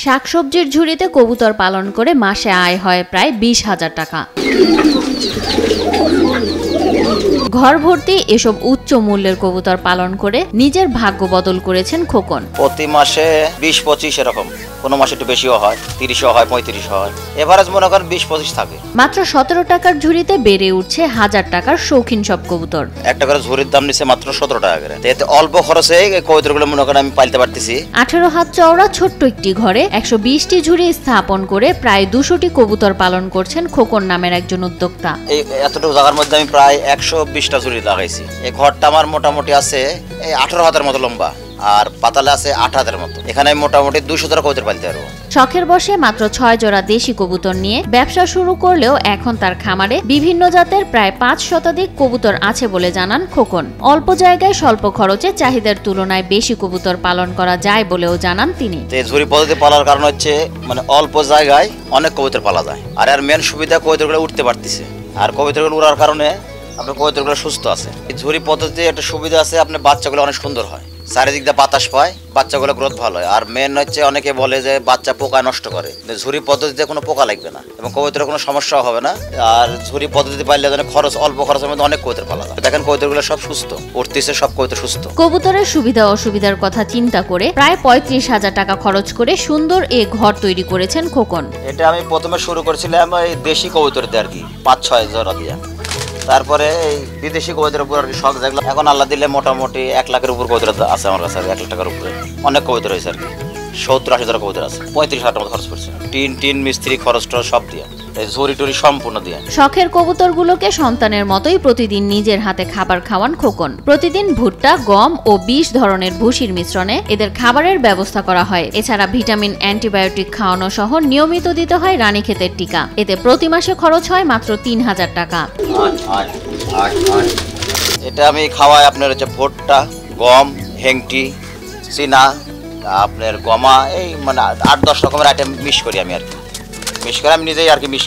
শাকসবজির ঝুড়িতে কবুতর পালন করে মাসে আয় হয় প্রায় 20,000 টাকা। ঘর ভর্তি এসব উচ্চ মূল্যের কবুতর পালন করে নিজের ভাগ্য বদল করেছেন খোকন। প্রতি মাসে 20-25 এরকম, কোনো মাসে একটু বেশিও হয়, 30ও হয়, 35 হয়, এভারেজ মনে করেন 20-25 থাকে। মাত্র 17 টাকার ঝুড়িতে বেড়ে উঠছে 1000 টাকার শৌখিন সব কবুতর। একটা করে ঝুড়ির দাম নিচ্ছে মাত্র 17 টাকা করে। এতে অল্প খরচে কবুতরগুলো মনে করেন আমি পালতে পারতেছি। 18 হাত চওড়া ছোট্ট একটি ঘরে 120টি ঝুড়ি স্থাপন করে প্রায় 200টি কবুতর পালন করছেন খোকন নামের একজন উদ্যোক্তা। এই এতটুকু জায়গার মধ্যে আমি প্রায় 120টা ঝুড়ি লাগাইছি। এই ঘরটা আমার মোটামুটি আছে এই 18 হাতের মতো লম্বা, আর পাতালে আছে 8 হাতের মতো। এখানে মোটামুটি 200 জোড়া কবুতর পালতে পারবো। শখের বসে মাত্র 6 জোড়া দেশি কবুতর নিয়ে ব্যবসা শুরু করলেও এখন তার খামারে বিভিন্ন জাতের প্রায় 5 শতাধিক কবুতর আছে বলে জানান খোকন। অল্প জায়গায় স্বল্প খরচে চাহিদার তুলনায় বেশি কবুতর পালন করা যায় বলেও জানান তিনি। এই ঝুড়ি পদ্ধতি পালার কারণ হচ্ছে মানে অল্প জায়গায় অনেক কবুতর পালা যায়, আর এর মেন সুবিধা কবুতরগুলো উঠতে পারতেছে, আর কবুতরগুলো উড়ার কারণে আপনার কবুতরগুলো সুস্থ আছে। এই ঝুড়ি পদ্ধতিতে একটা সুবিধা আছে, আপনার বাচ্চাগুলো অনেক সুন্দর হয়, চারিদিক দিয়ে বাতাস পায়, বাচ্চাগুলো গ্রোথ ভালো হয়। আর মেন হচ্ছে অনেকে বলে যে বাচ্চা পোকা নষ্ট করে, ঝুড়ি পদ্ধতিতে কোনো পোকা লাগবে না এবং কবুতরের কোনো সমস্যা হবে না। আর ঝুড়ি পদ্ধতিতে পাইলে খরচ অল্প খরচের মধ্যে অনেক কবুতর পালা যায়। দেখেন কবুতরগুলো সব সুস্থ উঠতেছে, সব কবুতর সুস্থ। কবুতরের সুবিধা অসুবিধার কথা চিন্তা করে প্রায় 35,000 টাকা খরচ করে সুন্দর এ ঘর তৈরি করেছেন খোকন। এটা আমি প্রথমে শুরু করেছিলাম এই দেশি কবুতর দিয়ে আর কি, 5-6 জোড়া দিয়ে। তারপরে এই বিদেশি কবুতরের উপর আর কি শখ জাগলো। এখন আল্লাহ দিলে মোটামুটি 1 লাখের উপর কবুতর আছে আমার কাছে, 1 লাখ টাকার উপরে অনেক কবুতর হয়েছে আর কি। 70-80 জোড়া কবুতর আছে, 35,000 টাকা খরচ করছে, টিন মিস্ত্রি খরচ সব দিয়ে, এই ঝুড়ি টুড়ি সম্পূর্ণ দিয়ে। শখের কবুতরগুলোকে সন্তানের মতোই প্রতিদিন নিজের হাতে খাবার খাওয়ান খোকন। প্রতিদিন ভুট্টা, গম ও 20 ধরনের ভুসির মিশ্রণে এদের খাবারের ব্যবস্থা করা হয়। এছাড়া ভিটামিন, অ্যান্টিবায়োটিক খাওয়ানো সহ নিয়মিত দিতে হয় রানীক্ষেতের টিকা। এতে প্রতি মাসে খরচ হয় মাত্র 3,000 টাকা। এটা আমি খাওয়াই আপনার হচ্ছে ভুট্টা, গম, হেংটি, চিনা, আপনার গমা, এই মানে 8-10 রকমের আইটেম মিক্স করি আমি আর কি। মিক্স করে আমি নিজেই আর কি মিক্স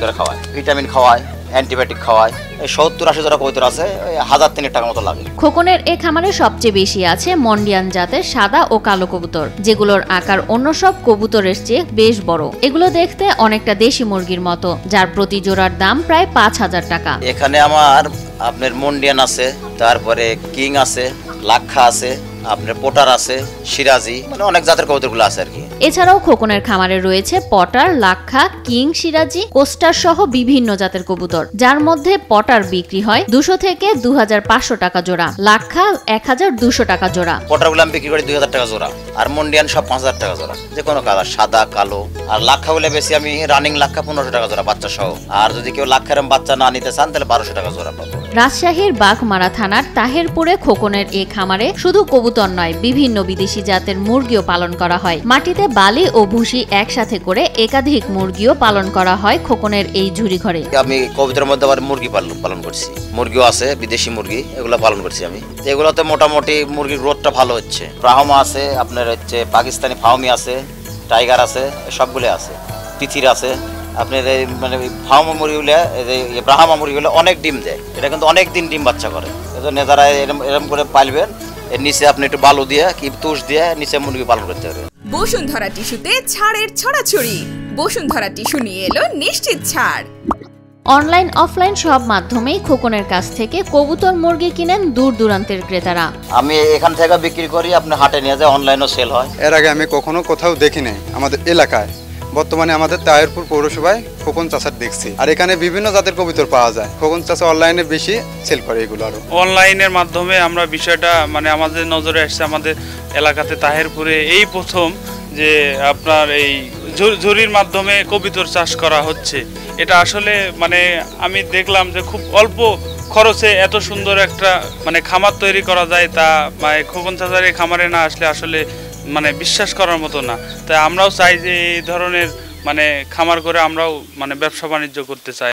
করে খাওয়াই। ভিটামিন খাওয়াই, অ্যান্টিবায়োটিক খাওয়াই। এই 70-80 জোড়া কবুতর আছে, 1000-3 টাকার মতো লাগে। খোকনের এ খামারে সবচেয়ে বেশি আছে মন্ডিয়ান জাতের সাদা ও কালো কবুতর, যেগুলোর আকার অন্য সব কবুতরের চেয়ে বেশ বড়। এগুলো দেখতে অনেকটা দেশি মুরগির মতো, যার প্রতি জোড়ার দাম প্রায় 5,000 টাকা। এখানে আমার আপনার মন্ডিয়ান আছে, তারপরে কিং আছে, লাক্ষা আছে, আপনার পটার আছে, সিরাজি, মানে অনেক জাতের কবুতরগুলো আছে আর কি। এছাড়াও খোকনের খামারে রয়েছে পটার, লাক্ষা, কিং, সিরাজি, কোস্টার সহ বিভিন্ন জাতের কবুতর, যার মধ্যে পটার বিক্রি হয় 200 থেকে 2,500 টাকা জোড়া, লাক্ষা 1,200 টাকা জোড়া। পটারগুলো আমি বিক্রি করি 2,000 টাকা জোড়া, আর মন্ডিয়ান সব 5,000 টাকা জোড়া, যে কোনো কালার, সাদা, কালো। আর লাক্ষাগুলো বেশি আমি রানিং লাক্ষা 1500 টাকা জোড়া বাচ্চা সহ, আর যদি কেউ লাক্ষার বাচ্চা না নিতে চান তাহলে 1200 টাকা জোড়া পাবো। রাজশাহীর বাঘমারা থানার তাহেরপুরে খোকনের এ খামারে শুধু কবুতর নয়, বিভিন্ন বিদেশি জাতের মুরগিও পালন করা হয়। মাটিতে বালি ও ভুসি একসাথে করে একাধিক মুরগিও পালন করা হয় খোকনের এই ঝুড়ি ঘরে। আমি কবুতরের মধ্যে আবার মুরগি পালন করছি, মুরগিও আছে, বিদেশি মুরগি, এগুলো পালন করছি আমি। এগুলোতে মোটামুটি মুরগির গ্রোথটা ভালো হচ্ছে। ব্রাহ্মা আছে, আপনার হচ্ছে পাকিস্তানি ফাউমি আছে, টাইগার আছে, সবগুলো আছে, তিথির আছে। আপনার এই মানে ফাউমা মুরগিগুলো, এই ব্রাহ্মা মুরগিগুলো অনেক ডিম দেয়, এটা কিন্তু অনেক দিন ডিম বাচ্চা করে। এজন্য যারা এরকম করে পালবেন, এর নিচে আপনি একটু বালু দিয়ে কি তুষ দিয়ে নিচে মুরগি পালন করতে হবে। বসুন্ধরা টিস্যুতে ছাড়ের ছড়াছড়ি। বসুন্ধরা টিস্যু নিয়ে এলো নিশ্চিত ছাড়। অনলাইন অফলাইন সব মাধ্যমেই খোকনের কাছ থেকে কবুতর মুরগি কিনেন দূর দূরান্তের ক্রেতারা। আমি এখান থেকে বিক্রি করি, আপনি হাটে নিয়ে যায়, অনলাইনও সেল হয়। এর আগে আমি কখনো কোথাও দেখি নাই আমাদের এলাকায়। বর্তমানে আমাদের তাহেরপুর পৌরসভায় খোকন চাষার দেখছি, আর এখানে বিভিন্ন জাতের কবুতর পাওয়া যায়। খোকন চাষা অনলাইনে বেশি সেল করে এগুলো। আরো অনলাইনের মাধ্যমে আমরা বিষয়টা মানে আমাদের নজরে আসছে, আমাদের এলাকাতে তাহেরপুরে এই প্রথম যে আপনার এই ঝুড়ির মাধ্যমে কবুতর চাষ করা হচ্ছে। এটা আসলে মানে আমি দেখলাম যে খুব অল্প খরচে এত সুন্দর একটা মানে খামার তৈরি করা যায়, তা মানে খোকন চাষার এই খামারে না আসলে আসলে মানে বিশ্বাস করার মতো না। তাই আমরাও চাই যে এই ধরনের মানে খামার করে আমরাও মানে ব্যবসা বাণিজ্য করতে চাই।